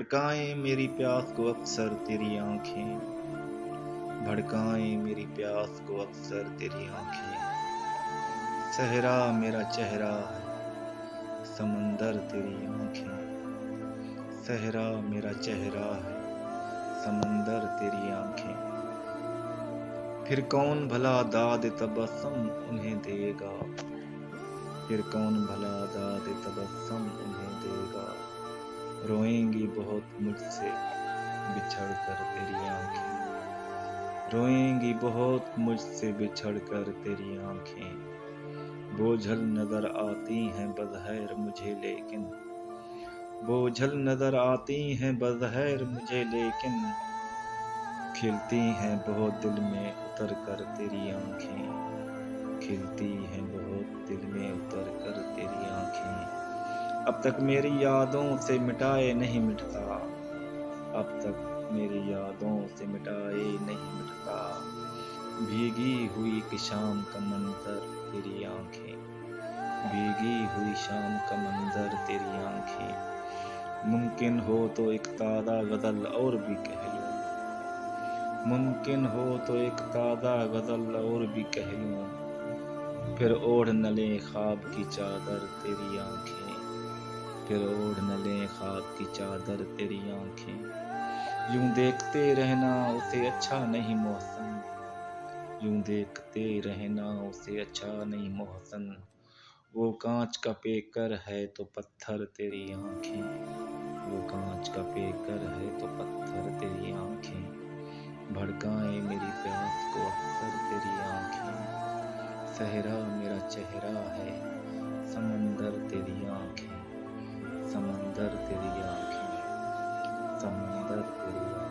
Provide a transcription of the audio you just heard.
بھڑکائیں میری پیاس کو اکثر تیری آنکھیں، بھڑکائیں میری پیاس کو اکثر تیری آنکھیں۔ صحرا میرا چہرہ ہے، سمندر تیری آنکھیں، صحرا میرا چہرہ ہے، سمندر تیری آنکھیں۔ پھر کون بھلا داد تبسم انہیں دے گا، پھر کون بھلا داد تبسم انہیں دے گا۔ روئیں گی بہت مجھ سے بچھڑ کر تیری آنکھیں، روئیں گی بہت مجھ سے بچھڑ کر تیری آنکھیں۔ بوجھل نظر آتی ہیں بظاہر مجھے لیکن، بوجھل نظر آتی ہیں بظاہر مجھے لیکن، کھلتی ہیں بہت دل میں اتر کر تیری آنکھیں، کھلتی ہیں بہت دل میں اتر کر تیری آنکھیں۔ اب تک میری یادوں سے مٹائے نہیں مٹتا، اب تک میری یادوں سے مٹائے نہیں مٹتا۔ بھیگی ہوئی ایک شام کا منظر تیری آنکھیں، بھیگی ہوئی شام کا منظر تیری آنکھیں۔ ممکن ہو تو ایک تازہ غزل اور بھی کہہ لوں، ممکن ہو تو ایک تازہ غزل اور بھی کہہ لوں، پھر اوڑھ نہ لیں خواب کی چادر تیری آنکھیں، پھر اوڑھ نہ لیں خواب کی چادر تیری آنکھیں۔ یوں دیکھتے رہنا اسے اچھا نہیں محسن، یوں دیکھتے رہنا اسے اچھا نہیں محسن۔ وہ کانچ کا پیکر ہے تو پتھر تیری آنکھیں، وہ کانچ کا پیکر ہے تو پتھر تیری آنکھیں۔ بھڑکائیں میری پیاس کو اکثر تیری آنکھیں، صحرا میرا چہرہ ہے، سمندر تیری آنکھیں، سمندر تیری آنکھیں، سمندر تیری آنکھیں۔